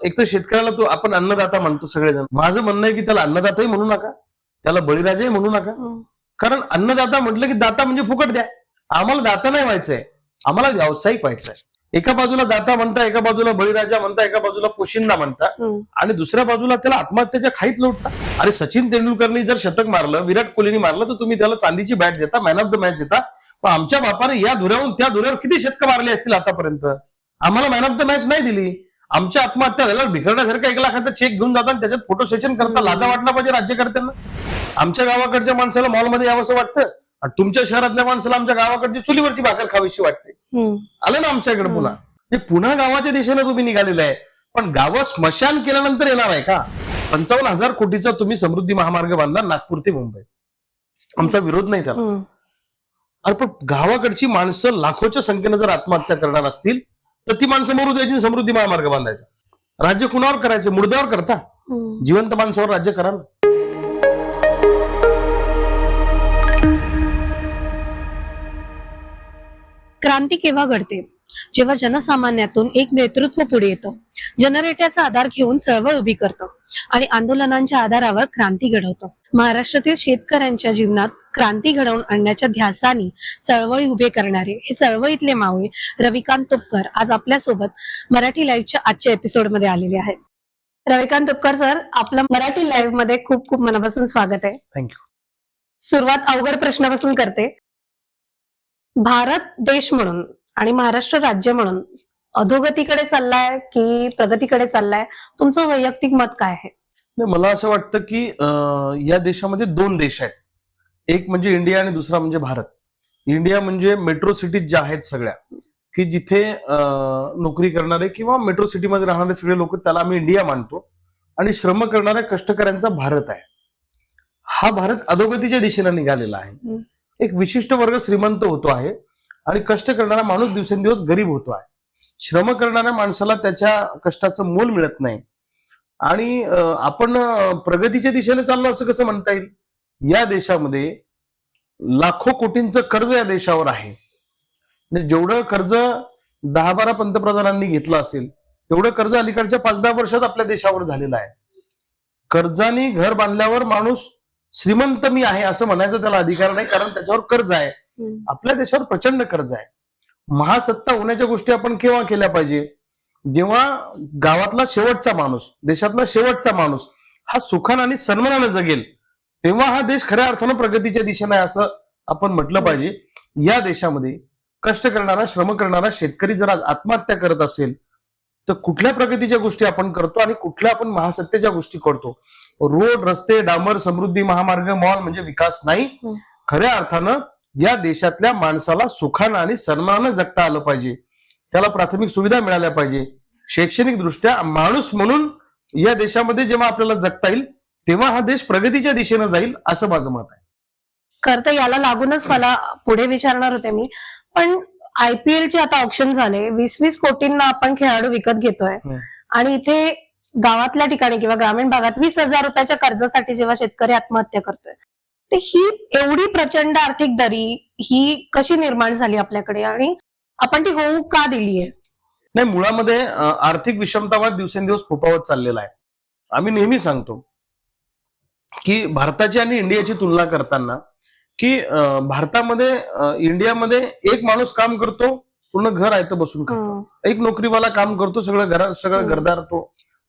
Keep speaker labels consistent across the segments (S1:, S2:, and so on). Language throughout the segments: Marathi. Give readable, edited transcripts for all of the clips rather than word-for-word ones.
S1: एक तर शेतकऱ्याला तो आपण अन्नदाता म्हणतो सगळेजण. माझं म्हणणं आहे की त्याला अन्नदाताही म्हणू नका, त्याला बळीराजाही म्हणू नका. कारण अन्नदाता म्हटलं की दाता म्हणजे फुकट द्या. आम्हाला दाता नाही व्हायचंय, आम्हाला व्यावसायिक व्हायचंय. एका बाजूला दाता म्हणता, एका बाजूला बळीराजा म्हणता, एका बाजूला पोशिंदा म्हणता आणि दुसऱ्या बाजूला त्याला आत्महत्येच्या खाईत लोटता. अरे सचिन तेंडुलकरनी जर शतक मारलं, विराट कोहलीनी मारलं, तर तुम्ही त्याला चांदीची बॅट देता, मॅन ऑफ द मॅच देता. पण आमच्या बापाने या धुऱ्यावरून त्या धुऱ्यावर किती शतकं मारली असतील आतापर्यंत? आम्हाला मॅन ऑफ द मॅच नाही दिली. आमच्या आत्महत्या झाल्यावर भिकारण्यासारखा 1 लाखाचा चेक घेऊन जातात, त्याच्यात फोटो सेशन करता. लाजा वाटला पाहिजे राज्यकर्त्यांना. आमच्या गावाकडच्या माणसाला मॉलमध्ये यावंसं वाटतं आणि तुमच्या शहरातल्या माणसाला आमच्या गावाकडची चुलीवरची भाकर खावीशी वाटते. आलं ना आमच्याकडे पुन्हा. पुन्हा गावाच्या दिशेने तुम्ही निघालेलं आहे, पण गावं स्मशान केल्यानंतर येणार आहे का? 55,000 कोटीचा तुम्ही समृद्धी महामार्ग बांधला नागपूर ते मुंबई, आमचा विरोध नाही त्याला. अरे पण गावाकडची माणसं लाखोच्या संख्येनं जर आत्महत्या करणार असतील तर ती माणसं मरू द्यायची, समृद्धी महामार्ग बांधायचा. राज्य कुणावर करायचं? मुर्द्यावर करता? जिवंत माणसावर राज्य करा ना.
S2: क्रांती केव्हा घडते? जेव्हा जनसामान्यातून एक नेतृत्व पुढे येतं, जनरेट्याचा आधार घेऊन चळवळ उभी करतं आणि आंदोलनांच्या आधारावर क्रांती घडवतं. महाराष्ट्रातील शेतकऱ्यांच्या जीवनात क्रांती घडवून आणण्याच्या ध्यासाने चळवळी उभे करणारे हे चळवळीतले मावळे रविकांत तुपकर आज आपल्या सोबत मराठी लाईव्हच्या आजच्या एपिसोडमध्ये आलेले आहेत. रविकांत तुपकर सर, आपलं मराठी लाईव्ह मध्ये खूप खूप मनापासून स्वागत आहे.
S1: थँक्यू.
S2: सुरुवात अवघड प्रश्नापासून करते. भारत देश म्हणून आणि महाराष्ट्र राज्य म्हणून अधोगतीकडे चाललाय की प्रगतीकडे चाललाय? तुमचं वैयक्तिक मत काय आहे?
S1: मला असं वाटतं की या देशामध्ये 2 देश आहेत. एक म्हणजे इंडिया आणि दुसरा म्हणजे भारत. इंडिया म्हणजे मेट्रो सिटीज ज्या आहेत सगळ्या, की जिथे नोकरी करणारे किंवा मेट्रो सिटीमध्ये राहणारे सगळे लोक, त्याला आम्ही इंडिया मानतो. आणि श्रम करणाऱ्या कष्टकऱ्यांचा भारत आहे. हा भारत अधोगतीच्या दिशेने निघालेला आहे. एक विशिष्ट वर्ग श्रीमंत होतो आहे आणि कष्ट करणारा माणूस दिवसेंदिवस गरीब होतो आहे. श्रम करणाऱ्या माणसाला त्याच्या कष्टाचं मोल मिळत नाही. आणि आपण प्रगतीच्या दिशेने चाललो असं कसं म्हणता येईल? या देशामध्ये लाखो कोटींचं कर्ज या देशावर आहे. जेवढं कर्ज 10-12 पंतप्रधानांनी घेतलं असेल तेवढं कर्ज अलीकडच्या 5-10 वर्षात आपल्या देशावर झालेलं आहे. कर्जाने घर बांधल्यावर माणूस श्रीमंत मी आहे असं म्हणायचा त्याला अधिकार नाही, कारण त्याच्यावर कर्ज आहे. आपल्या देशावर प्रचंड कर्ज आहे. महासत्ता होण्याच्या गोष्टी आपण केव्हा केल्या पाहिजे? जेव्हा गावातला शेवटचा माणूस, देशातला शेवटचा माणूस हा सुखाने आणि सन्मानाने जगेल, तेव्हा हा देश खऱ्या अर्थानं प्रगतीच्या दिशेने आहे असं आपण म्हटलं पाहिजे. या देशामध्ये कष्ट करणारा, श्रम करणारा शेतकरी जर आत्महत्या करत असेल तर कुठल्या प्रगतीच्या गोष्टी आपण करतो आणि कुठल्या आपण महासत्तेच्या गोष्टी करतो? रोड, रस्ते, डांबर, समृद्धी महामार्ग, मॉल म्हणजे विकास नाही. खऱ्या अर्थानं या देशातल्या माणसाला सुखानं आणि सन्मानानं जगता आलं पाहिजे. त्याला प्राथमिक सुविधा मिळाल्या पाहिजे. शैक्षणिक दृष्ट्या माणूस म्हणून या देशामध्ये जेव्हा आपल्याला जगता येईल तेव्हा हा देश प्रगतीच्या दिशेने जाईल असं माझं मत आहे.
S2: खरं तर याला लागूनच मला पुढे विचारणार होते मी, पण IPLचे आता ऑप्शन झाले, 20-20 कोटींना आपण खेळाडू विकत घेतोय आणि इथे गावातल्या ठिकाणी किंवा ग्रामीण भागात 20,000 रुपयाच्या कर्जासाठी जेव्हा शेतकरी आत्महत्या करतोय, तर ही एवढी प्रचंड आर्थिक दरी ही कशी निर्माण झाली आपल्याकडे आणि आपण ती होऊ का दिलीये?
S1: नाही, मुळामध्ये आर्थिक विषमतावाद दिवसेंदिवस फोपावत चाललेला आहे. आम्ही नेहमी सांगतो की भारताची आणि इंडियाची तुलना करताना की भारतामध्ये, इंडियामध्ये एक माणूस काम करतो, पूर्ण घर आहे तर बसून खातो. एक नोकरीवाला काम करतो, सगळं घरदार तो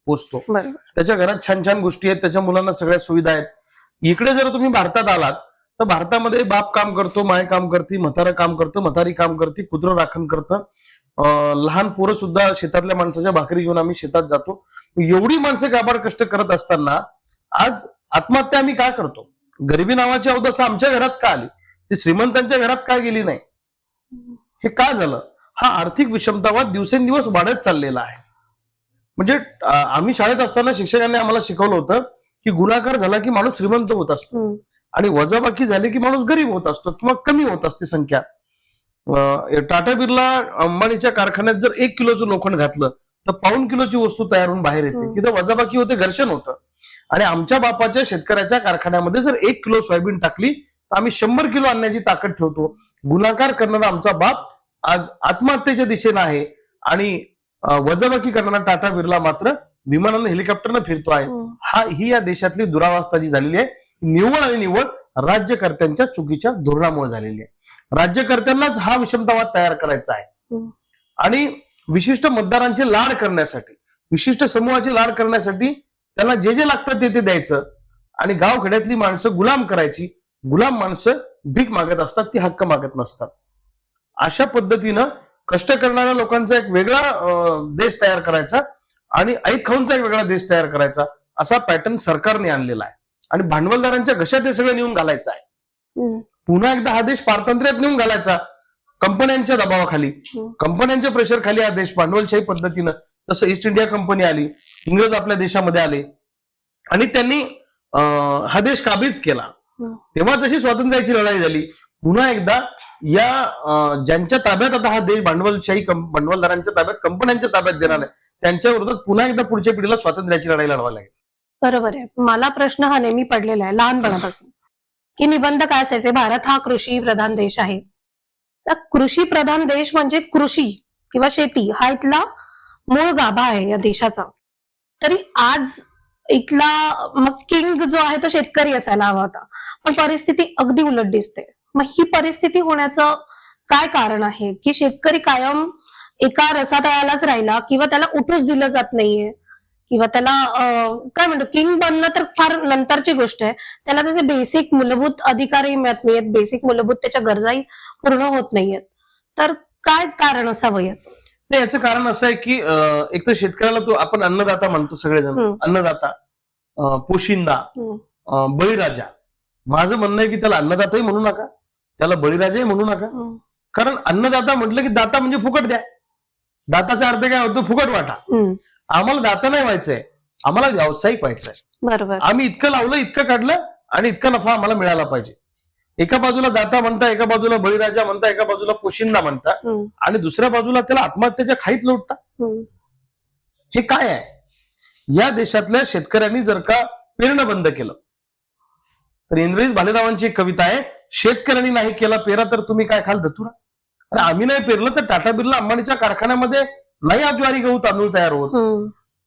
S1: पोचतो. त्याच्या घरात छान छान गोष्टी आहेत, त्याच्या मुलांना सगळ्या सुविधा आहेत. इकडे जर तुम्ही भारतात आलात तर भारतामध्ये बाप काम करतो, माय काम करते, म्हातारा काम करतं, म्हातारी काम करते, कुत्रं राखण करतं, लहान पोरं सुद्धा शेतातल्या माणसाच्या भाकरी घेऊन आम्ही शेतात जातो. एवढी माणसं गाभाड कष्ट करत असताना आज आत्महत्या आम्ही का करतो? गरिबी नावाची अवदसा आमच्या घरात का आली? ती श्रीमंतांच्या घरात का गेली नाही? हे का झालं? हा आर्थिक विषमतावाद दिवसेंदिवस वाढत चाललेला आहे. म्हणजे आम्ही शाळेत असताना शिक्षकांनी आम्हाला शिकवलं होतं की गुणाकार झाला की माणूस श्रीमंत होत असतो आणि वजाबाकी झाली की माणूस गरीब होत असतो किंवा कमी होत असते संख्या. टाटा बिर्ला अंबानीच्या कारखान्यात जर 1 किलोचं लोखंड घातलं तर 1.25 किलोची वस्तू तयार होऊन बाहेर येते. तिथं वजाबाकी होते, घर्षण होतं. आणि आमच्या बापाच्या शेतकऱ्याच्या कारखान्यामध्ये जर 1 किलो सोयाबीन टाकली तर आम्ही 100 किलो आणण्याची ताकद ठेवतो. गुणाकार करणारा आमचा बाप आज आत्महत्येच्या दिशेने आहे आणि वजाबाकी करणारा टाटा बिर्ला मात्र विमानानं हेलिकॉप्टरनं फिरतो आहे.
S2: हम्म.
S1: ही या देशातली दुरावस्था जी झालेली आहे निव्वळ आणि निव्वळ राज्यकर्त्यांच्या चुकीच्या धोरणामुळे झालेली आहे. राज्यकर्त्यांनाच हा विषमतावाद तयार करायचा आहे
S2: हम्म.
S1: आणि विशिष्ट मतदारांचे लाड करण्यासाठी, विशिष्ट समूहाचे लाड करण्यासाठी त्यांना जे जे लागतं ते द्यायचं आणि गावखेड्यातली माणसं गुलाम करायची. गुलाम माणसं भीक मागत असतात, ती हक्क मागत नसतात. अशा पद्धतीनं कष्ट करणाऱ्या लोकांचा एक वेगळा देश तयार करायचा आणि ऐक खाऊनचा एक वेगळा देश तयार करायचा असा पॅटर्न सरकारने आणलेला आहे आणि भांडवलदारांच्या घशात हे सगळं नेऊन घालायचं आहे.
S2: हम्म.
S1: पुन्हा एकदा हा देश पारतंत्र्यात नेऊन घालायचा कंपन्यांच्या दबावाखाली, कंपन्यांच्या प्रेशर खाली हा देश भांडवलशाही पद्धतीनं, जसं ईस्ट इंडिया कंपनी आली, इंग्रज आपल्या देशामध्ये आले आणि त्यांनी हा देश काबीज केला. तेव्हा तशी स्वातंत्र्याची लढाई झाली. पुन्हा एकदा या ज्यांच्या ताब्यात आता हा देश भांडवलशाही भांडवलदारांच्या ताब्यात, कंपन्यांच्या ताब्यात देणार आहे, त्यांच्या विरोधात पुन्हा एकदा पुढच्या पिढीला स्वातंत्र्याची लढाई लढवावी लागेल.
S2: बरोबर आहे. मला प्रश्न हा नेहमी पडलेला आहे लहानपणापासून की निबंध काय असायचे, भारत हा कृषी प्रधान देश आहे. तर कृषी प्रधान देश म्हणजे कृषी किंवा शेती हा इथला मूळ गाभा आहे या देशाचा. तरी आज इथला मग किंग जो आहे तो शेतकरी असायला हवा होता, पण परिस्थिती अगदी उलट दिसते. मग ही परिस्थिती होण्याचं काय कारण आहे की शेतकरी कायम एका रसातळालाच राहिला किंवा त्याला उठूच दिलं जात नाहीये किंवा त्याला काय म्हणतो किंग बनणं तर फार नंतरची गोष्ट आहे, त्याला त्याचे बेसिक मूलभूत अधिकारही मिळत नाहीयेत, बेसिक मूलभूत त्याच्या गरजाही पूर्ण होत नाहीयेत. तर काय कारण असावं याचं?
S1: नाही, याचं कारण असं आहे की एक तर शेतकऱ्याला तो आपण अन्नदाता म्हणतो सगळेजण, अन्नदाता, पोशिंदा, बळीराजा. माझं म्हणणं आहे की त्याला अन्नदाताही म्हणू नका, त्याला बळीराजाही म्हणू नका. कारण अन्नदाता म्हटलं की दाता म्हणजे फुकट द्या. दाताचा अर्थ काय होतो? फुकट वाटा. आम्हाला दाता नाही व्हायचंय, आम्हाला व्यावसायिक व्हायचंय.
S2: बरोबर.
S1: आम्ही इतकं लावलं, इतकं काढलं आणि इतका नफा आम्हाला मिळाला पाहिजे. एका बाजूला दाता म्हणता, एका बाजूला बळीराजा म्हणता, एका बाजूला पोशिंदा म्हणता आणि दुसऱ्या बाजूला त्याला आत्महत्येच्या खाईत लोटता. हे काय आहे? या देशातल्या शेतकऱ्यांनी जर का पेरणं बंद केलं तर इंद्रजित भालेरावांची एक कविता आहे, शेतकऱ्यांनी नाही केला पेरा तर तुम्ही काय खाल धतुरा. आणि आम्ही नाही पेरलं तर टाटा बिर्ला अंबानीच्या कारखान्यामध्ये नाही आज ज्वारी गहू तांदूळ तयार होत,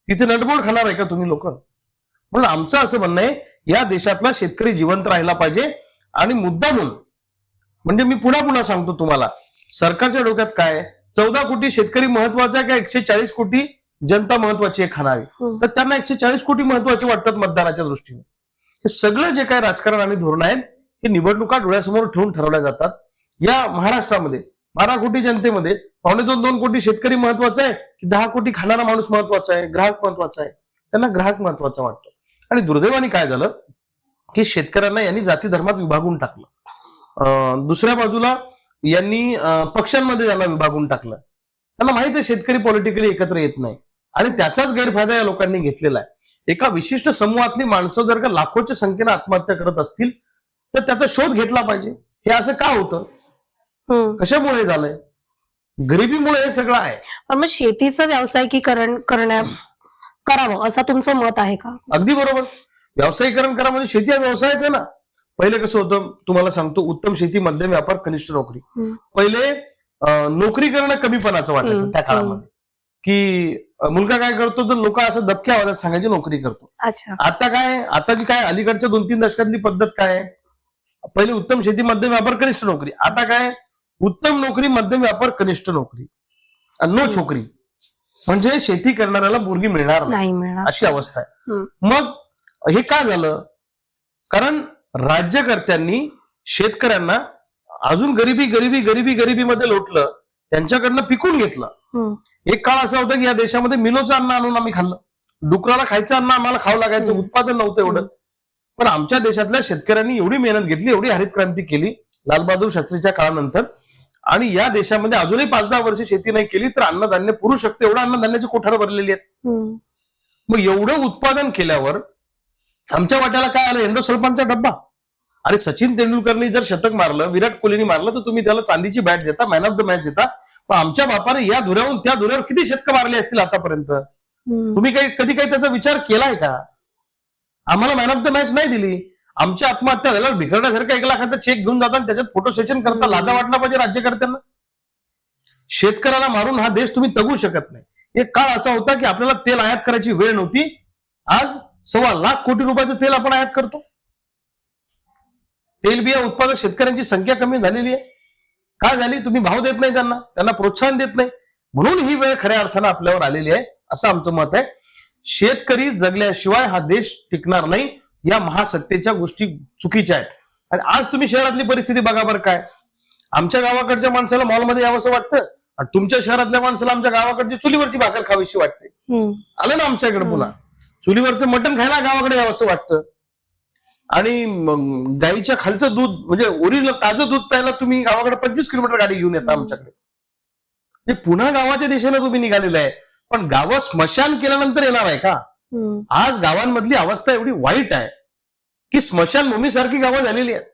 S1: तिथे नटबोड खाणार आहे का तुम्ही लोक? म्हणून आमचं असं म्हणणं आहे, या देशातला शेतकरी जिवंत राहिला पाहिजे आणि मुद्दामून, म्हणजे मी पुन्हा पुन्हा सांगतो तुम्हाला, सरकारच्या डोक्यात काय 14 कोटी शेतकरी महत्वाचा आहे का 140 कोटी जनता महत्वाची आहे खाणारी? तर त्यांना 140 कोटी महत्वाचे वाटतात मतदाराच्या दृष्टीने. हे सगळं जे काय राजकारण आणि धोरण आहेत हे निवडणुका डोळ्यासमोर ठेवून ठरवल्या जातात. या महाराष्ट्रामध्ये 12 कोटी जनतेमध्ये 2.5 कोटी शेतकरी महत्वाचा आहे की 10 कोटी खाणारा माणूस महत्वाचा आहे, ग्राहक महत्वाचा आहे? त्यांना ग्राहक महत्वाचा वाटतो. आणि दुर्दैवाने काय झालं की शेतकऱ्यांना यांनी जाती धर्मात विभागून टाकलं, दुसऱ्या बाजूला यांनी पक्षांमध्ये यांना विभागून टाकलं. त्यांना माहित आहे शेतकरी पॉलिटिकली एकत्र येत नाही आणि त्याचाच गैरफायदा या लोकांनी घेतलेला आहे. एका विशिष्ट समूहातली माणसं जर का लाखोच्या संख्येने आत्महत्या करत असतील तर त्याचा शोध घेतला पाहिजे. हे असं का होतं? कशामुळे झालंय? गरिबीमुळे हे सगळं आहे.
S2: पण मग शेतीचं व्यावसायिकीकरण करावं असं तुमचं मत आहे का?
S1: अगदी बरोबर. व्यावसायिकरण करा म्हणजे शेती हा व्यवसायच आहे ना. पहिले कसं होतं तुम्हाला सांगतो, उत्तम शेती, मध्यम व्यापार, कनिष्ठ नोकरी. पहिले नोकरी करणं कमीपणाचं वाटायचं त्या काळामध्ये, की मुलगा काय करतो तर लोक असं दबक्या आवाजात सांगायचे नोकरी करतो. आता काय, आताची काय अलीकडच्या 2-3 दशकातली पद्धत काय आहे? पहिले उत्तम शेती, मध्यम व्यापार, कनिष्ठ नोकरी. आता काय? उत्तम नोकरी, मध्यम व्यापार, कनिष्ठ नोकरी, नो छोकरी. म्हणजे शेती करणाऱ्याला मुलगी मिळणार नाही अशी अवस्था आहे. मग हे का झालं? कारण राज्यकर्त्यांनी शेतकऱ्यांना अजून गरिबीमध्ये लोटलं, त्यांच्याकडनं पिकून घेतलं. एक काळ असा होता की या देशामध्ये मिलोचं अन्न आणून आम्ही खाल्लं, डुकराला खायचं अन्न आम्हाला खावं लागायचं, उत्पादन नव्हतं एवढं. पण आमच्या देशातल्या शेतकऱ्यांनी एवढी मेहनत घेतली, एवढी हरित क्रांती केली लालबहादूर शास्त्रीच्या काळानंतर, आणि या देशामध्ये अजूनही 5-10 वर्ष शेती नाही केली तर अन्नधान्य पुरू शकते एवढं अन्नधान्याची कोठार भरलेली आहेत. मग एवढं उत्पादन केल्यावर आमच्या वाट्याला काय आलं? एंडोसल्फानचा डब्बा. अरे सचिन तेंडुलकरनी जर शतक मारलं, विराट कोहलीने मारलं तर तुम्ही त्याला चांदीची बॅट देता, मॅन ऑफ द मॅच देता. पण आमच्या बापाने या धुऱ्याहून त्या धुऱ्यावर किती शतकं मारली असतील आतापर्यंत? तुम्ही कधी काही त्याचा विचार केलाय का? आम्हाला मॅन ऑफ द मॅच नाही दिली. आमच्या आत्महत्या झाल्यावर भिकारण्यासारखा 1 लाखाचा चेक घेऊन जातात, त्याच्यात फोटो सेशन करता. लाजा वाटला पाहिजे राज्यकर्त्यांना. शेतकऱ्याला मारून हा देश तुम्ही तगू शकत नाही. एक काळ असा होता की आपल्याला तेल आयात करायची वेळ नव्हती. आज 1.25 लाख कोटी रुपयाचं तेल आपण आयात करतो. तेलबिया उत्पादक शेतकऱ्यांची संख्या कमी झालेली आहे. काय झाली? तुम्ही भाव देत नाही त्यांना प्रोत्साहन देत नाही. म्हणून ही वेळ खऱ्या अर्थानं आपल्यावर आलेली आहे असं आमचं मत आहे. शेतकरी जगल्याशिवाय हा देश टिकणार नाही. या महासत्तेच्या गोष्टी चुकीच्या आहेत. आणि आज तुम्ही शहरातली परिस्थिती बघा बरं काय. आमच्या गावाकडच्या माणसाला मॉलमध्ये यावंसं वाटतं आणि तुमच्या शहरातल्या माणसाला आमच्या गावाकडची चुलीवरची भाकर खावीशी वाटते. आलं ना आमच्याकडे पुन्हा चुलीवरचं मटण खायला गावाकडे यावंसं वाटतं. आणि गाईच्या खालचं दूध म्हणजे ओरिजिनल ताजं दूध प्यायला तुम्ही गावाकडे 25 किलोमीटर गाडी घेऊन येता आमच्याकडे. पुन्हा गावाच्या दिशेने तुम्ही निघालेला आहे. पण गावं स्मशान केल्यानंतर येणार आहे का? आज गावांमधली अवस्था एवढी वाईट आहे की स्मशानभूमीसारखी गावं झालेली आहेत.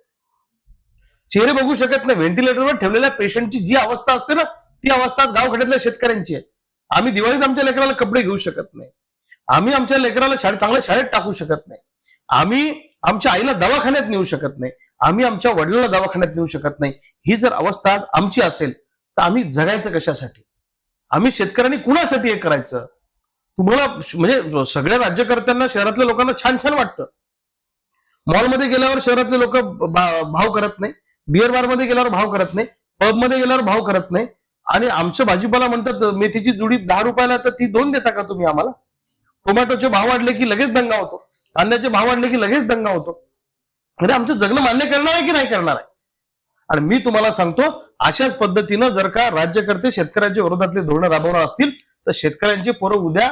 S1: चेहरे बघू शकत नाही. व्हेंटिलेटरवर ठेवलेल्या पेशंटची जी अवस्था असते ना ती अवस्था गावखेड्यातल्या शेतकऱ्यांची आहे. आम्ही दिवाळीत आमच्या लेकराला कपडे घेऊ शकत नाही. आम्ही आमच्या लेकराला चांगल्या शाळेत टाकू शकत नाही. आम्ही आमच्या आईला दवाखान्यात नेऊ शकत नाही. आम्ही आमच्या वडिलांना दवाखान्यात नेऊ शकत नाही. ही जर अवस्था आमची असेल तर आम्ही जगायचं कशासाठी? आम्ही शेतकऱ्यांनी कुणासाठी हे करायचं? तुम्हाला म्हणजे सगळ्या राज्यकर्त्यांना शहरातल्या लोकांना छान छान वाटतं. मॉलमध्ये गेल्यावर शहरातले लोक भाव करत नाही. बिअर बारमध्ये गेल्यावर भाव करत नाही. पबमध्ये गेल्यावर भाव करत नाही. आणि आमचं भाजीपाला म्हणतात मेथीची जुडी 10 रुपयाला तर ती 2 देता का तुम्ही आम्हाला? टोमॅटोचे भाव वाढले की लगेच दंगा होतो. कांद्याचे भाव वाढले की लगेच दंगा होतो. म्हणजे आमचं जगणं मान्य करणार आहे की नाही करणार आहे? आणि मी तुम्हाला सांगतो अशाच पद्धतीनं जर का राज्यकर्ते शेतकऱ्यांच्या विरोधातले धोरणं राबवणार असतील तर शेतकऱ्यांचे पोरं उद्या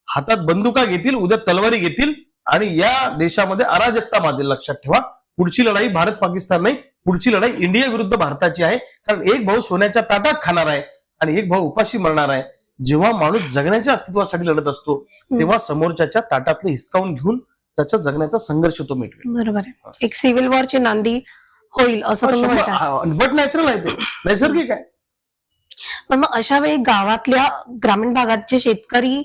S1: हातात बंदुका घेतील, उद्या तलवारी घेतील आणि या देशामध्ये अराजकता माजेल. लक्षात ठेवा. पुढची लढाई भारत पाकिस्तान नाही. पुढची लढाई इंडिया विरुद्ध भारताची आहे. कारण एक भाऊ सोन्याच्या ताटात खाणार आहे आणि एक भाऊ उपाशी मरणार आहे. जेव्हा माणूस जगण्याच्या अस्तित्वासाठी लढत असतो तेव्हा समोरच्याच्या ताटातले हिसकावून घेऊन त्याचा जगण्याचा संघर्ष तो मिटवेल.
S2: बरोबर आहे. एक सिव्हिल वॉरची नांदी होईल असं तुम्ही म्हणता.
S1: बट नॅचरल आहे, ते नैसर्गिक आहे.
S2: पण मग अशा वेळी गावातल्या ग्रामीण भागातचे शेतकरी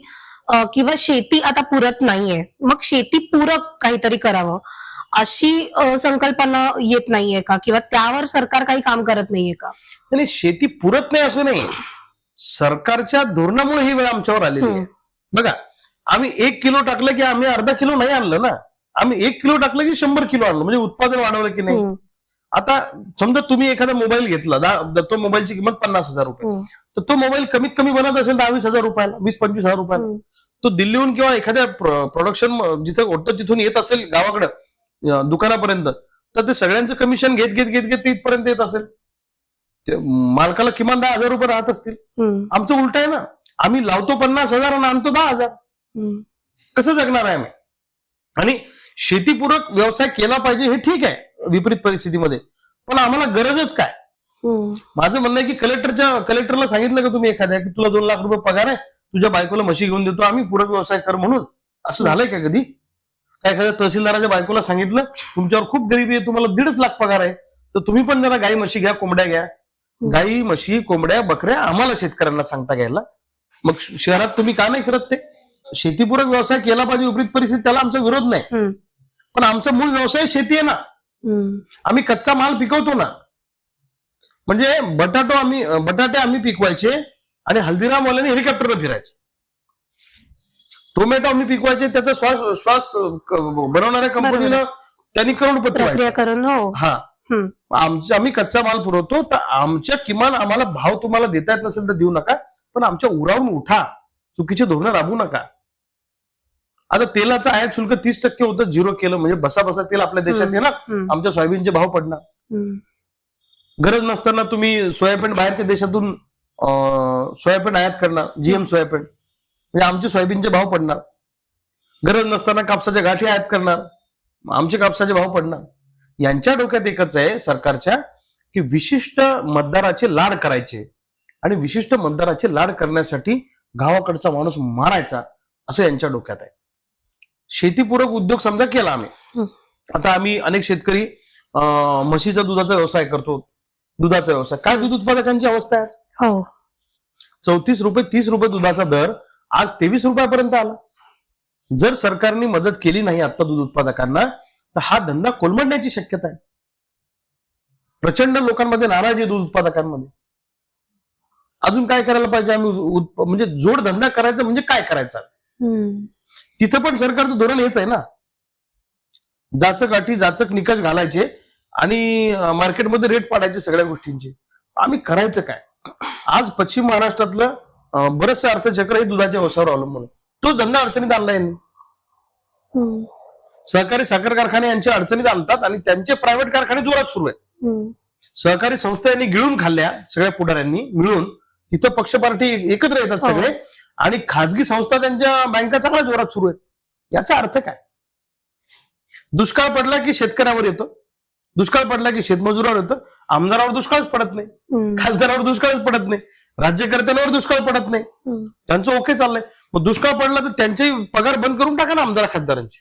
S2: किंवा शेती आता पुरत नाहीये, मग शेती पूरक काहीतरी करावं अशी संकल्पना येत नाहीये का? किंवा त्यावर सरकार काही काम करत नाहीये का?
S1: आणि शेती पुरत नाही असं नाही. सरकारच्या धोरणामुळे ही वेळ आमच्यावर आलेली आहे. बघा, आम्ही 1 किलो टाकलं की आम्ही अर्धा किलो नाही आणलं ना. आम्ही 1 किलो टाकलं की 100 किलो आणलं. म्हणजे उत्पादन वाढवलं की नाही. आता समजा तुम्ही एखादा मोबाईल घेतला, तो मोबाईलची किंमत 50,000 रुपये, तर तो मोबाईल कमीत कमी बनत असेल 10-20,000 रुपयाला, 20-25,000 रुपयाला. तो दिल्लीहून किंवा एखाद्या प्रोडक्शन जिथे ओढतं तिथून येत असेल गावाकडं दुकानापर्यंत, तर ते सगळ्यांचं कमिशन घेत घेत घेत घेत तिथपर्यंत येत असेल. मालकाला किमान 10,000 रुपये राहत असतील. आमचं उलट आहे ना. आम्ही लावतो 50,000 आणि आणतो 10,000. कसं जगणार आहे आम्ही? आणि शेतीपूरक व्यवसाय केला पाहिजे हे ठीक आहे विपरीत परिस्थितीमध्ये, पण आम्हाला गरजच काय? माझं म्हणणं आहे की कलेक्टरला सांगितलं का तुम्ही एखाद्या की तुला 2 लाख रुपये पगार आहे, तुझ्या बायकोला म्हशी घेऊन देतो आम्ही, पूरक व्यवसाय कर म्हणून? असं झालंय का कधी? काय एखाद्या तहसीलदाराच्या बायकोला सांगितलं तुमच्यावर खूप गरिबी आहे, तुम्हाला 1.5 लाख पगार आहे, तर तुम्ही पण जरा गाई म्हशी घ्या, कोंबड्या घ्या. गाई म्हशी कोंबड्या बकऱ्या आम्हाला शेतकऱ्यांना सांगता घ्यायला. मग शहरात तुम्ही का नाही करत ते? शेतीपूरक व्यवसाय केला पाहिजे विपरीत परिस्थिती, त्याला आमचा विरोध नाही. पण आमचा मूळ व्यवसाय शेती आहे ना. आम्ही कच्चा माल पिकवतो ना. म्हणजे बटाटे आम्ही पिकवायचे आणि हल्दीरामवाल्याने हेलिकॉप्टरला फिरायचे. टोमॅटो आम्ही पिकवायचे, त्याचा श्वास बनवणाऱ्या कंपनीनं त्यांनी करोडपती व्हायचे. हा, आम्ही कच्चा माल पुरवतो, तर आमच्या किमान आम्हाला भाव तुम्हाला देता येत नसेल तर देऊ नका, पण आमच्या उरावून उठा. चुकीचे धोरणं राबवू नका. आता तेलाचं आयात शुल्क 30% होतं, 0 केलं म्हणजे बसा तेल आपल्या देशात येणार, आमच्या सोयाबीनचे भाव पडणार. गरज नसताना तुम्ही सोयाबीन बाहेरच्या देशातून सोयाबीन आयात करणार, जीएम सोयाबीन, म्हणजे आमचे सोयाबीनचे भाव पडणार. गरज नसताना कापसाच्या गाठी आयात करणार, आमचे कापसाचे भाव पडणार. यांच्या डोक्यात एकच आहे सरकारच्या की विशिष्ट मतदाराचे लाड करायचे आणि विशिष्ट मतदाराचे लाड करण्यासाठी गावाकडचा माणूस मारायचा, असं यांच्या डोक्यात आहे. शेतीपूरक उद्योग समजा केला आम्ही. आता आम्ही अनेक शेतकरी म्हशीचा दुधाचा व्यवसाय करतो. दुधाचा व्यवसाय काय, दूध उत्पादकांची अवस्था आहे. 34 रुपये 30 रुपये दुधाचा दर आज 23 रुपयापर्यंत आला. जर सरकारने मदत केली नाही आता दूध उत्पादकांना तर हा धंदा कोलमडण्याची शक्यता आहे. प्रचंड लोकांमध्ये नाराजी आहे दूध उत्पादकांमध्ये. अजून काय करायला पाहिजे आम्ही म्हणजे जोडधंदा करायचा म्हणजे काय करायचा. तिथं पण सरकारचं धोरण हेच आहे ना, जाचक अटी जाचक निकष घालायचे आणि मार्केटमध्ये रेट पाडायचे सगळ्या गोष्टींचे. आम्ही करायचं काय. आज पश्चिम महाराष्ट्रातलं बरंचसं अर्थचक्र हे दुधाच्या व्यवसायावर अवलंबून आहे. तो धंदा अडचणीत आणला यांनी. सहकारी साखर कारखाने यांच्या अडचणीत आणतात आणि त्यांचे प्रायव्हेट कारखाने जोरात सुरू आहेत. सहकारी संस्था यांनी गिळून खाल्ल्या सगळ्या पुढाऱ्यांनी मिळून. तिथं पक्ष पार्टी एकत्र येतात सगळे आणि खाजगी संस्था त्यांच्या बँका चांगल्या जोरात सुरू आहेत. याचा अर्थ काय. दुष्काळ पडला की शेतकऱ्यावर येतो, दुष्काळ पडला की शेतमजुरावर येतं. आमदारावर दुष्काळच पडत नाही, खासदारावर दुष्काळच पडत नाही, राज्यकर्त्यांवर दुष्काळ पडत नाही. त्यांचं ओके चाललंय. मग दुष्काळ पडला तर त्यांचे पगार बंद करून टाका ना आमदार खासदारांचे.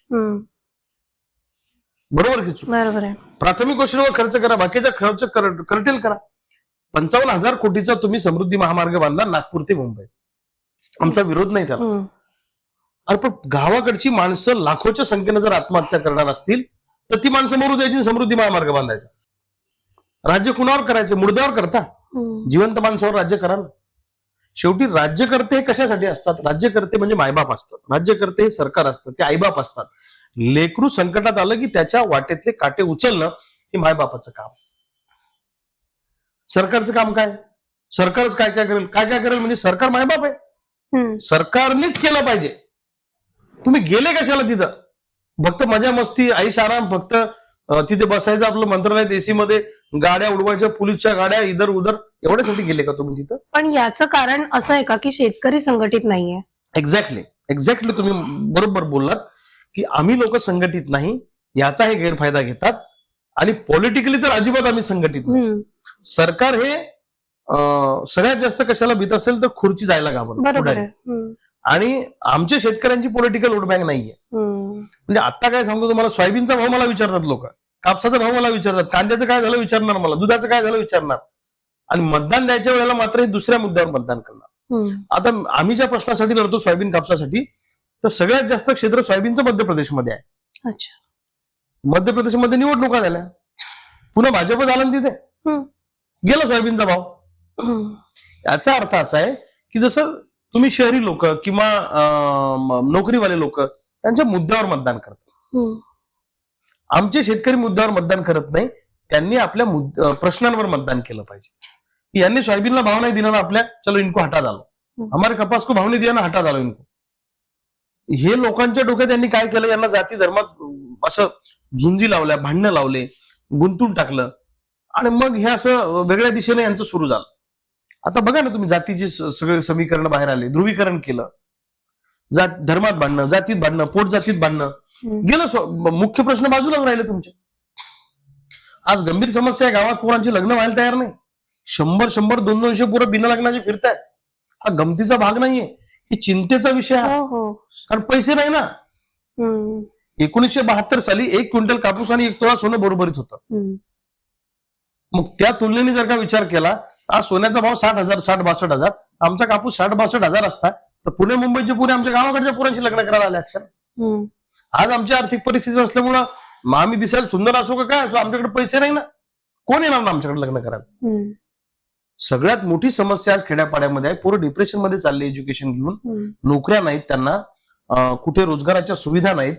S1: बरोबर की चूक.
S2: बरोबर आहे.
S1: प्राथमिक गोष्टींवर खर्च करा, बाकीचा खर्च करटेल करा. 55,000 कोटीचा तुम्ही समृद्धी महामार्ग बांधला नागपूर ते मुंबई, आमचा विरोध नाही त्याला. अरे पण गावाकडची माणसं लाखोच्या संख्येनं जर आत्महत्या करणार असतील तर ती माणसं मरू द्यायची, समृद्धी महामार्ग बांधायचा. राज्य कुणावर करायचं, मुर्द्यावर करता. जिवंत माणसावर राज्य करा ना. शेवटी राज्यकर्ते हे कशासाठी असतात. राज्यकर्ते म्हणजे मायबाप असतात, राज्यकर्ते हे सरकार असतात, ते आईबाप असतात. लेकरू संकटात आलं की त्याच्या वाटेतले काटे उचलणं हे मायबापाचं काम. सरकारचं काम काय. सरकारच काय काय करेल, काय काय करेल म्हणजे सरकार मायबाप आहे. सरकारनेच केलं पाहिजे. तुम्ही गेले कशाला तिथं. फक्त मजा मस्ती ऐश आराम, फक्त तिथे बसायचं आपलं मंत्रालयात एसी मध्ये, गाड्या उडवायच्या पोलीसच्या गाड्या इधर उधर, एवढ्यासाठी गेले का तुम्ही तिथं.
S2: पण याचं कारण असं आहे का की शेतकरी संघटित नाहीये.
S1: एक्झॅक्टली तुम्ही बरोबर बोललात की आम्ही लोक संघटित नाही, याचा हे गैरफायदा घेतात. आणि पॉलिटिकली तर अजिबात आम्ही संघटित नाही. सरकार हे सगळ्यात जास्त कशाला भीत असेल तर खुर्ची जायला घाबरत. आणि आमच्या शेतकऱ्यांची पॉलिटिकल वोट बँक नाहीये. म्हणजे आता काय सांगतो तुम्हाला, सोयाबीनचा भाव मला विचारतात लोक, कापसाचा भाव मला विचारतात, कांद्याचं काय झालं विचारणार मला, दुधाचं काय झालं विचारणार. आणि मतदान द्यायच्या वेळेला मात्र हे दुसऱ्या मुद्द्यावर मतदान करणार. आता आम्ही ज्या प्रश्नासाठी लढतो सोयाबीन कापसासाठी, तर सगळ्यात जास्त क्षेत्र सोयाबीनचं मध्य प्रदेशमध्ये आहे. मध्य प्रदेशमध्ये निवडणुका झाल्या, पुन्हा भाजप झालं तिथे, गेला सोयाबीनचा भाव. याचा अर्थ असा आहे की जसं तुम्ही शहरी लोक किंवा नोकरीवाले लोक त्यांच्या मुद्द्यावर मतदान करतात. आमचे शेतकरी मुद्द्यावर मतदान करत नाही, त्यांनी आपल्या प्रश्नांवर मतदान केलं पाहिजे. यांनी सोयाबीनला भाव नाही दिला ना आपल्या, चलो इनको हटा डालो, हमारे कपास को भाव नाही दिला ना हटा डालो इनको. हे लोकांच्या डोक्यात यांनी काय केलं, यांना जाती धर्मात असं झुंजी लावल्या, भांडणं लावले, गुंतून टाकलं आणि मग हे असं वेगळ्या दिशेने यांचं सुरू झालं. आता बघा ना तुम्ही, जातीचे सगळे समीकरण बाहेर आले, ध्रुवीकरण केलं, धर्मात भांडणं, जातीत भांडणं, पोट जातीत भांडणं गेलं. मुख्य प्रश्न बाजूलाच राहिले तुमचे. आज गंभीर समस्या आहे, गावात पोरांची लग्न व्हायला तयार नाही. 100 200 पोरं बिना लग्नाचे फिरतायत. हा गमतीचा भाग नाहीये, ही चिंतेचा विषय आहे. कारण पैसे नाही ना. 1972 साली 1 क्विंटल कापूस आणि 1 तोळा सोनं बरोबरीत होतं. मग त्या तुलनेने जर का विचार केला, आज सोन्याचा भाव 60,000 60-62,000, आमचा कापूस 60-62,000 असता तर पुणे मुंबईचे पुणे आमच्या गावाकडच्या पुरांची लग्न करायला आले असतात. आज आमची आर्थिक परिस्थिती असल्यामुळं आम्ही दिसायला सुंदर असो का काय असो, आमच्याकडे पैसे नाही ना, कोण येणार ना आमच्याकडे लग्न करायला. सगळ्यात मोठी समस्या आज खेड्यापाड्यामध्ये आहे. पोरं डिप्रेशन मध्ये चालले एज्युकेशन घेऊन, नोकऱ्या नाहीत त्यांना, कुठे रोजगाराच्या सुविधा नाहीत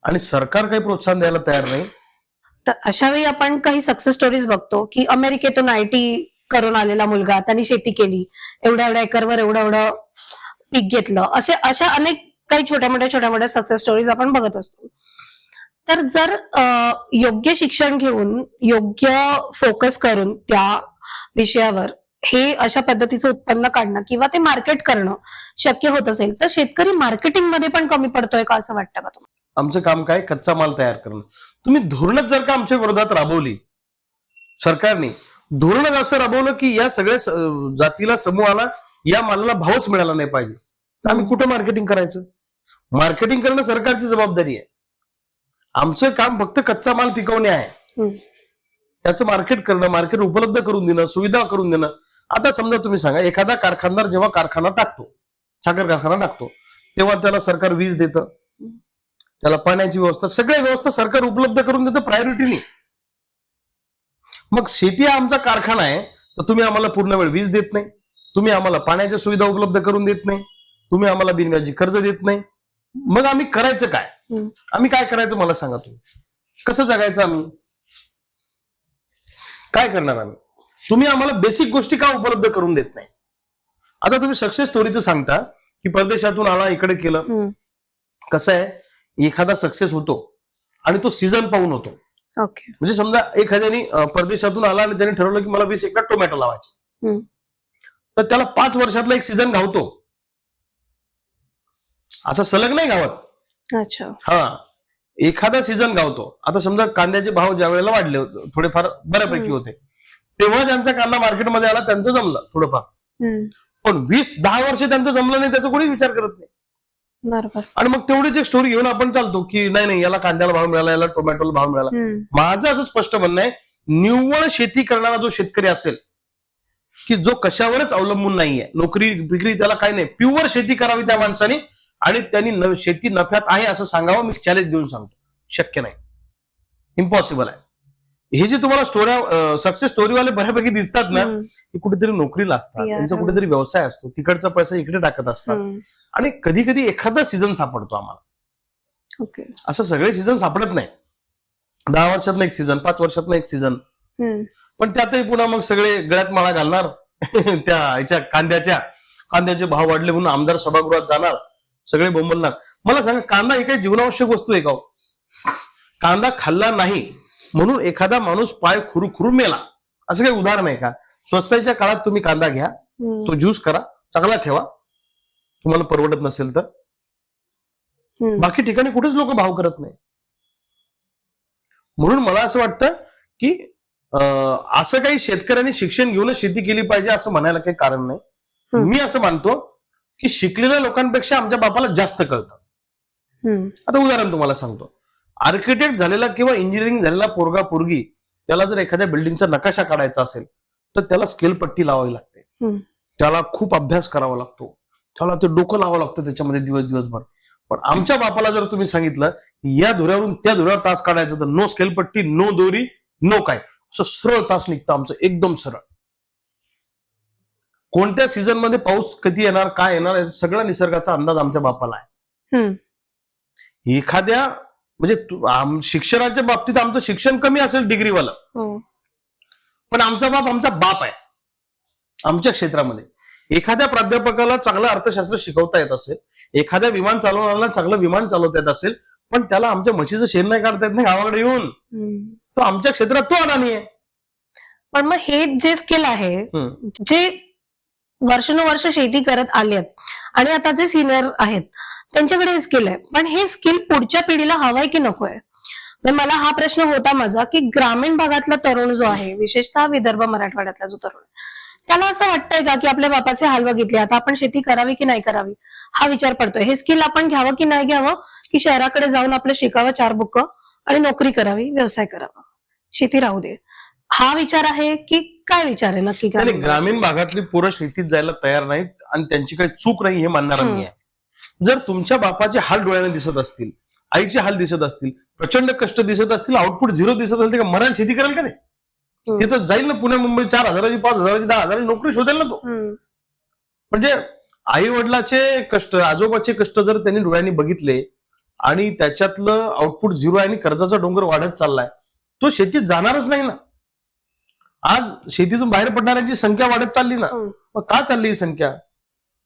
S1: आणि सरकार काही प्रोत्साहन द्यायला तयार नाही.
S2: तर अशा वेळी आपण काही सक्सेस स्टोरीज बघतो की अमेरिकेतून IT करून आलेला मुलगा, त्यांनी शेती केली, एवढ्या एकरवर एवढं पीक घेतलं, अशा अनेक काही छोट्या मोठ्या सक्सेस स्टोरीज आपण बघत असतो. तर जर योग्य शिक्षण घेऊन, योग्य फोकस करून त्या विषयावर हे अशा पद्धतीचं उत्पन्न काढणं किंवा ते मार्केट करणं शक्य होत असेल, तर शेतकरी मार्केटिंग मध्ये पण कमी पडतोय का असं वाटतं का तुम्हाला.
S1: आमचं काम काय, कच्चा माल तयार करणं. तुम्ही धोरणच जर का आमच्या विरोधात राबवली, सरकारने धोरणच असं राबवलं की या सगळ्या जातीला, समूहाला या मालाला भावच मिळाला नाही पाहिजे, तर आम्ही कुठं मार्केटिंग करायचं. मार्केटिंग करणं सरकारची जबाबदारी आहे. आमचं काम फक्त कच्चा माल पिकवणे आहे, त्याचं मार्केट करणं, मार्केट उपलब्ध करून देणं, सुविधा करून देणं. आता समजा तुम्ही सांगा, एखादा कारखानदार जेव्हा कारखाना टाकतो, साखर कारखाना टाकतो, तेव्हा त्याला सरकार वीज देतं, त्याला पाण्याची व्यवस्था, सगळ्या व्यवस्था सरकार उपलब्ध करून देतं प्रायोरिटीने. मग शेती हा आमचा कारखाना आहे, तर तुम्ही आम्हाला पूर्ण वेळ वीज देत नाही, तुम्ही आम्हाला पाण्याच्या सुविधा उपलब्ध करून देत नाही, तुम्ही आम्हाला बिनव्याजी कर्ज देत नाही. मग आम्ही करायचं काय? आम्ही काय करायचं मला सांगा तुम्ही. कसं जगायचं आम्ही? काय करणार आम्ही? तुम्ही आम्हाला बेसिक गोष्टी का उपलब्ध करून देत नाही? आता तुम्ही सक्सेस स्टोरीचं सांगता की परदेशातून आला, इकडे केलं. कसं आहे, एखादा सक्सेस होतो आणि तो सीझन पाहून होतो.
S2: ओके.
S1: म्हणजे समजा एखाद्याने परदेशातून आला आणि त्याने ठरवलं की मला 20 एकर टोमॅटो लावायचे, तर त्याला 5 वर्षातला एक सीझन गावतो, असं सलग नाही गावत.
S2: अच्छा.
S1: हा, एखादा सीझन गावतो. आता समजा कांद्याचे भाव ज्या वेळेला वाढले होते, थोडेफार बऱ्यापैकी होते, तेव्हा ज्यांचा कांदा मार्केटमध्ये आला त्यांचं जमलं थोडंफार. पण 20-10 वर्ष त्यांचं जमलं नाही, त्याचा कोणी विचार करत नाही.
S2: बरोबर.
S1: आणि मग तेवढीच एक स्टोरी घेऊन आपण चालतो की नाही नाही, याला कांद्याला भाव मिळाला, याला टोमॅटोला भाव मिळाला. माझं असं स्पष्ट म्हणणं आहे, निव्वळ शेती करणारा जो शेतकरी असेल की जो कशावरच अवलंबून नाहीये, नोकरी बिकरी त्याला काही नाही, प्युअर शेती करावी त्या माणसाने, आणि त्यांनी शेती नफ्यात आहे असं सांगावं. मी चॅलेंज देऊन सांगतो, शक्य नाही, इम्पॉसिबल आहे. हे जे तुम्हाला स्टोऱ्या सक्सेस स्टोरीवाले बऱ्यापैकी दिसतात ना, ते कुठेतरी नोकरीला असतात, त्यांचा कुठेतरी व्यवसाय असतो, तिकडचा पैसा इकडे टाकत असतात, आणि कधी कधी एखादा सीझन सापडतो आम्हाला.
S2: ओके.
S1: असं सगळे सीझन सापडत नाही. 10 वर्षातनं एक सीझन, 5 वर्षातनं एक सीझन. पण त्यातही पुन्हा मग सगळे गळ्यात माळा घालणार त्या ह्याच्या कांद्याचे भाव वाढले म्हणून आमदार सभागृहात जाणार, सगळे बोंबलणार. मला सांगा, कांदा ही काही जीवनावश्यक वस्तू आहे का? कांदा खाल्ला नाही म्हणून एखादा माणूस पाय खुरू मेला, असं काही उदाहरण आहे का? स्वस्ताच्या काळात तुम्ही कांदा घ्या, तो ज्यूस करा, चांगला ठेवा, तुम्हाला परवडत नसेल तर. बाकी ठिकाणी कुठेच लोक भाव करत नाही. म्हणून मला असं वाटतं की असं काही शेतकऱ्यांनी शिक्षण घेऊनच शेती केली पाहिजे असं म्हणायला काही कारण नाही. मी असं मानतो की शिकलेल्या लोकांपेक्षा आमच्या बापाला जास्त कळतं. आता उदाहरण तुम्हाला सांगतो, आर्किटेक्ट झालेला किंवा इंजिनिअरिंग झालेला पोरगा पोरगी, त्याला जर एखाद्या बिल्डिंगचा नकाशा काढायचा असेल तर त्याला स्केल पट्टी लावावी लागते, त्याला खूप अभ्यास करावा लागतो, त्याला ते डोकं लावावं लागतं त्याच्यामध्ये दिवसभर. पण आमच्या बापाला जर तुम्ही सांगितलं या धुऱ्यावरून त्या धुऱ्यावर तास काढायचं, तर नो स्केल पट्टी, नो दोरी, नो काय, असं सरळ तास निघतं आमचं, एकदम सरळ. कोणत्या सीझन मध्ये पाऊस कधी येणार, काय येणार, सगळा निसर्गाचा अंदाज आमच्या बापाला आहे. एखाद्या म्हणजे शिक्षणाच्या बाबतीत आमचं शिक्षण कमी असेल डिग्रीवालं, पण आमचा बाप आहे आमच्या क्षेत्रामध्ये. एखाद्या प्राध्यापकाला चांगलं अर्थशास्त्र शिकवता येत असेल, एखाद्या विमान चालवणाऱ्याला चांगलं विमान चालवता येत असेल, पण त्याला आमच्या म्हशीचं शेण नाही काढता येत नाही गावाकडे येऊन, तो आमच्या क्षेत्रात तो अडाणी आहे.
S2: पण मग हे जे स्किल आहे, जे वर्षानुवर्ष शेती करत आलेत आणि आता जे सिनियर आहेत त्यांच्याकडे हे स्किल आहे, पण हे स्किल पुढच्या पिढीला हवंय की नकोय? मला हा प्रश्न होता माझा की ग्रामीण भागातला तरुण जो आहे, विशेषतः विदर्भ मराठवाड्यातला जो तरुण, त्याला असं वाटतंय का की आपल्या बापाचे हाल बघितले, आता आपण शेती करावी की नाही करावी हा विचार पडतोय. हे स्किल आपण घ्यावं की नाही घ्यावं, की शहराकडे जाऊन आपलं शिकावं 4 बुक आणि नोकरी करावी, व्यवसाय करावा, शेती राहू दे, हा विचार आहे की काय विचार आहे नक्की?
S1: ग्रामीण भागातली पोरं शेतीत जायला तयार नाहीत आणि त्यांची काही चूक नाही हे मानणारा मी आहे. जर तुमच्या बापाचे हाल डोळ्याने दिसत असतील, आईचे हाल दिसत असतील, प्रचंड कष्ट दिसत असतील, आउटपुट 0 दिसत असेल, तर मराठी शेती कराल का ते? तिथं जाईल ना पुणे मुंबई 4,000ची 5,000ची 10,000ची नोकरी शोधेल ना तो. म्हणजे आई वडिलाचे कष्ट, आजोबाचे कष्ट जर त्यांनी डोळ्यांनी बघितले आणि त्याच्यातलं आउटपुट 0 आहे आणि कर्जाचा डोंगर वाढत चाललाय, तो शेतीत जाणारच नाही ना. आज शेतीतून बाहेर पडणाऱ्यांची संख्या वाढत चालली ना, मग का चालली ही संख्या?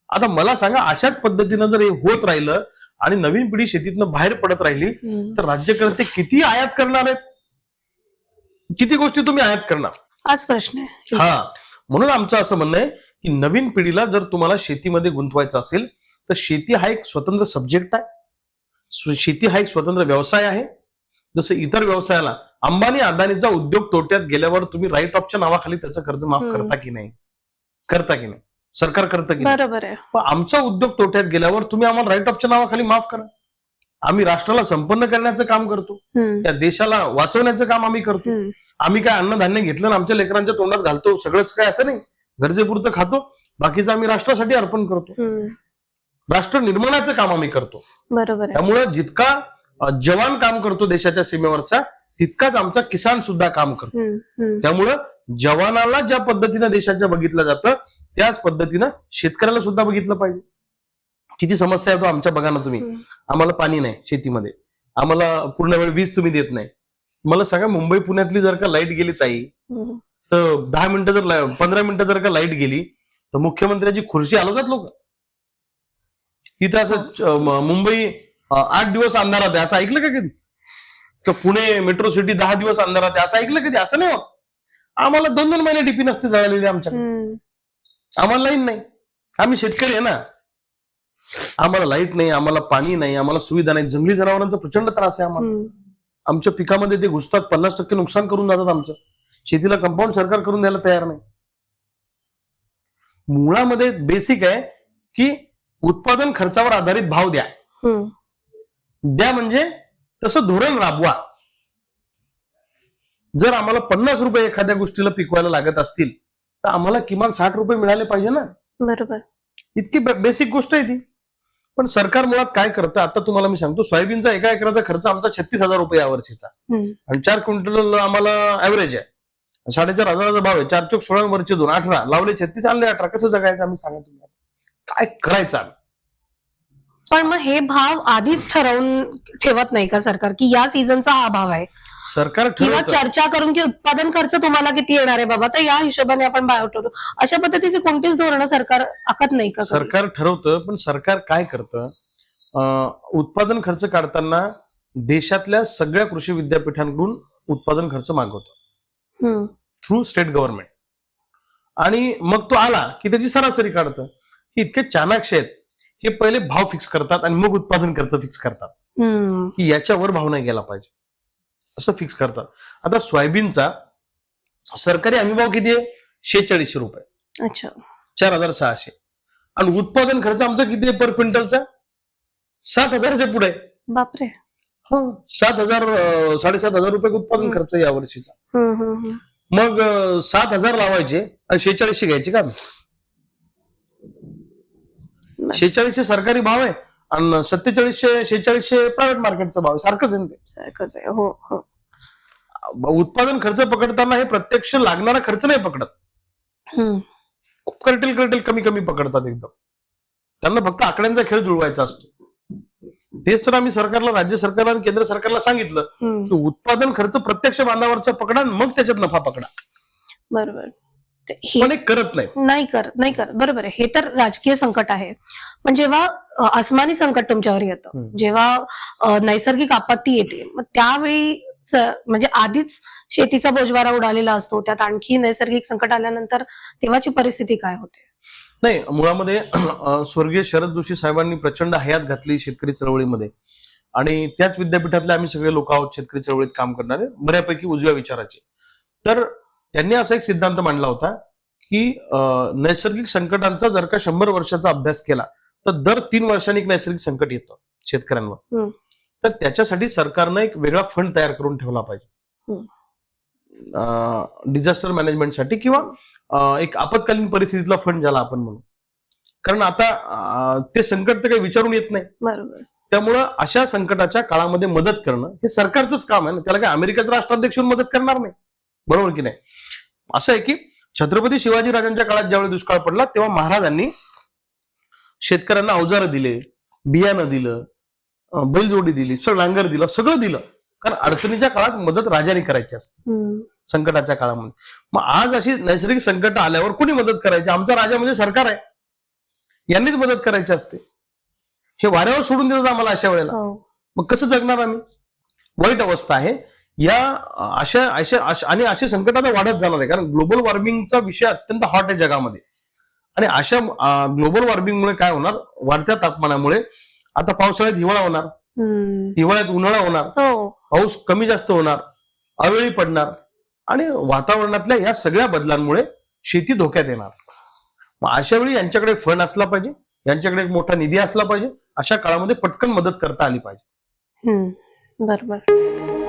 S1: आता मला सांगा, अशाच पद्धतीनं जर हे होत राहिलं आणि नवीन पिढी शेतीतनं बाहेर पडत राहिली तर राज्यकर्ते किती आयात करणार आहेत? किती गोष्टी तुम्ही आयात करणार?
S2: हाच प्रश्न आहे.
S1: हा, म्हणून आमचं असं म्हणणं आहे की नवीन पिढीला जर तुम्हाला शेतीमध्ये गुंतवायचं असेल तर शेती हा एक स्वतंत्र सब्जेक्ट आहे, शेती हा एक स्वतंत्र व्यवसाय आहे. जसं इतर व्यवसायाला अंबानी अदानीचा उद्योग तोट्यात गेल्यावर तुम्ही राईट ऑफच्या नावाखाली त्याचं कर्ज माफ करता की नाही? करता की नाही? सरकार करतं की नाही?
S2: बरोबर आहे.
S1: पण आमचा उद्योग तोट्यात गेल्यावर तुम्ही आम्हाला राईट ऑफच्या नावाखाली माफ करा. आम्ही राष्ट्राला संपन्न करण्याचं काम करतो, त्या देशाला वाचवण्याचं काम आम्ही करतो. आम्ही काय अन्नधान्य घेतलं ना आमच्या लेकरांच्या तोंडात घालतो सगळंच काय असं नाही, गरजेपुरतं खातो, बाकीचं आम्ही राष्ट्रासाठी अर्पण करतो. राष्ट्र निर्माणाचं काम आम्ही करतो.
S2: बरोबर.
S1: त्यामुळे जितका जवान काम करतो देशाच्या सीमेवरचा, तितकाच आमचा किसान सुद्धा काम करतो. त्यामुळं जवानाला ज्या पद्धतीनं देशाच्या बघितलं जातं त्याच पद्धतीनं शेतकऱ्याला सुद्धा बघितलं पाहिजे. किती समस्या येतो आमच्या, बघा ना तुम्ही. आम्हाला पाणी नाही शेतीमध्ये, आम्हाला पूर्ण वेळ वीज तुम्ही देत नाही. मला सांगा, मुंबई पुण्यातली जर का लाईट गेली ताई, तर 10 मिनिटं जर 15 मिनिटं जर का लाईट गेली तर मुख्यमंत्र्याची खुर्ची हलवतात लोक. तिथं असं मुंबई 8 दिवस अंधारात आहे असं ऐकलं का कधी? तर पुणे मेट्रो सिटी 10 दिवस अंधारात आहे असं ऐकलं कधी? असं नाही होत. आम्हाला 2-2 महिने डीपी नसते जळालेली आमच्याकडे. आम्हाला लाईन नाही, आम्ही शेतकरी आहे ना. आम्हाला लाईट नाही, आम्हाला पाणी नाही, आम्हाला सुविधा नाही. जंगली जनावरांचा प्रचंड त्रास आहे आम्हाला. आमच्या पिकामध्ये ते घुसतात, 50% नुकसान करून जातात आमचं. शेतीला कंपाऊंड सरकार करून द्यायला तयार नाही. मुळामध्ये बेसिक आहे की उत्पादन खर्चावर आधारित भाव द्या. द्या म्हणजे तसं धोरण राबवा. जर आम्हाला 50 रुपये एखाद्या गोष्टीला पिकवायला लागत असतील तर आम्हाला किमान 60 रुपये मिळाले पाहिजे ना.
S2: बरोबर.
S1: इतकी बेसिक गोष्ट आहे ती. पण सरकार मुळात काय करतं, आता तुम्हाला मी सांगतो, सोयाबीनचा 1 एकराचा खर्च आमचा 36,000 रुपये यावर्षीचा, आणि 4 क्विंटल आम्हाला ऍव्हरेज आहे. 4,500 भाव आहे. 4 चोक 16 वरचे 2 18 लावले 36 आणले 18. कसं जगायचं आम्ही, सांगा तुम्ही. काय करायचं आम्ही?
S2: पण मग हे भाव आधीच ठरवून ठेवत नाही का सरकार, की या सीझनचा हा भाव आहे?
S1: सरकार
S2: किंवा
S1: ठरवतं.
S2: चर्चा करून की उत्पादन खर्च तुम्हाला किती येणार आहे बाबा, तर या हिशोबाने आपण भाव ठरवू. अशा पद्धतीची कोणतीच धोरणं सरकार आखत नाही का?
S1: सरकार ठरवतं, पण सरकार काय करतं, उत्पादन खर्च काढताना देशातल्या सगळ्या कृषी विद्यापीठांकडून उत्पादन खर्च मागवतं थ्रू स्टेट गव्हर्नमेंट, आणि मग तो आला की त्याची सरासरी काढतं. हे इतके चाणाक्ष आहेत, हे पहिले भाव फिक्स करतात आणि मग उत्पादन खर्च फिक्स करतात की याच्यावर भाव नाही गेला पाहिजे असं फिक्स करतात. आता सोयाबीनचा सरकारी हमी भाव किती आहे? 4600 रुपये.
S2: अच्छा.
S1: 4600. आणि उत्पादन खर्च आमचा किती आहे पर क्विंटलचा? 7,000च्या पुढे.
S2: बापरे.
S1: हो, 7,000 7,500 रुपये उत्पादन खर्च या वर्षीचा. मग 7,000 लावायचे आणि 4600 घ्यायचे का? 4600 सरकारी भाव आहे आणि 4700-4600 प्रायव्हेट मार्केटचा भाव आहे. सारखंच आहे ते.
S2: सारखंच आहे. हो हो.
S1: उत्पादन खर्च पकडताना हे प्रत्यक्ष लागणारा खर्च नाही पकडत. खूप कर्टेल कमी कमी पकडतात एकदम. त्यांना फक्त आकड्यांचा खेळ जुळवायचा असतो. तेच तर आम्ही सरकारला, राज्य सरकारला आणि केंद्र सरकारला सांगितलं की उत्पादन खर्च प्रत्यक्ष बांधावरचा पकडा, मग त्याच्यात नफा पकडा.
S2: बरोबर.
S1: पण हे करत
S2: नाही करत. बरोबर आहे. हे तर राजकीय संकट आहे. पण जेव्हा आसमानी संकट तुमच्यावर येतं, जेव्हा नैसर्गिक आपत्ती येते, मग त्यावेळी म्हणजे आधीच शेतीचा बोजवारा उडालेला असतो, त्यात आणखी नैसर्गिक संकट आल्यानंतर तेव्हाची परिस्थिती काय होते?
S1: नाही, मुळामध्ये स्वर्गीय शरद जोशी साहेबांनी प्रचंड हयात घातली शेतकरी चळवळीमध्ये, आणि त्याच विद्यापीठातले आम्ही सगळे लोक आहोत शेतकरी चळवळीत काम करणारे, बऱ्यापैकी उजव्या विचाराचे. तर त्यांनी असा एक सिद्धांत मांडला होता की नैसर्गिक संकटांचा जर का 100 वर्षाचा अभ्यास केला तर दर 3 वर्षांनी एक नैसर्गिक संकट येतं शेतकऱ्यांवर. तर त्याच्यासाठी सरकारनं एक वेगळा फंड तयार करून ठेवला पाहिजे डिझास्टर मॅनेजमेंटसाठी, किंवा एक आपत्कालीन परिस्थितीतला फंड ज्याला आपण म्हणू. कारण आता ते संकट तर काही विचारून येत नाही.
S2: बरोबर.
S1: त्यामुळं अशा संकटाच्या काळामध्ये मदत करणं हे सरकारचंच काम आहे ना. त्याला काय अमेरिकेचा राष्ट्राध्यक्ष मदत करणार नाही, बरोबर की नाही? असं आहे की छत्रपती शिवाजी राजांच्या काळात ज्यावेळी दुष्काळ पडला तेव्हा महाराजांनी शेतकऱ्यांना अवजारं दिले, बियाणं दिलं, बैलजोडी दिली, नांगर दिलं, सगळं दिलं. कारण अडचणीच्या काळात मदत राजाने करायची असते, संकटाच्या काळामध्ये. मग आज अशी नैसर्गिक संकट आल्यावर कोणी मदत करायची? आमचा राजा म्हणजे सरकार आहे, यांनीच मदत करायची असते. हे वाऱ्यावर सोडून देतात आम्हाला अशा वेळेला. मग कसं जगणार आम्ही? वाईट अवस्था आहे. या असे संकट आता वाढत जाणार आहे, कारण ग्लोबल वॉर्मिंगचा विषय अत्यंत हॉट आहे जगामध्ये. आणि अशा ग्लोबल वॉर्मिंगमुळे काय होणार? वाढत्या तापमानामुळे आता पावसाळ्यात हिवाळा होणार, हिवाळ्यात उन्हाळा होणार, पाऊस कमी जास्त होणार, अवेळी पडणार, आणि वातावरणातल्या या सगळ्या बदलांमुळे शेती धोक्यात येणार. मग अशा वेळी यांच्याकडे फंड असला पाहिजे, यांच्याकडे एक मोठा निधी असला पाहिजे. अशा काळामध्ये पटकन मदत करता आली पाहिजे.
S2: बरोबर.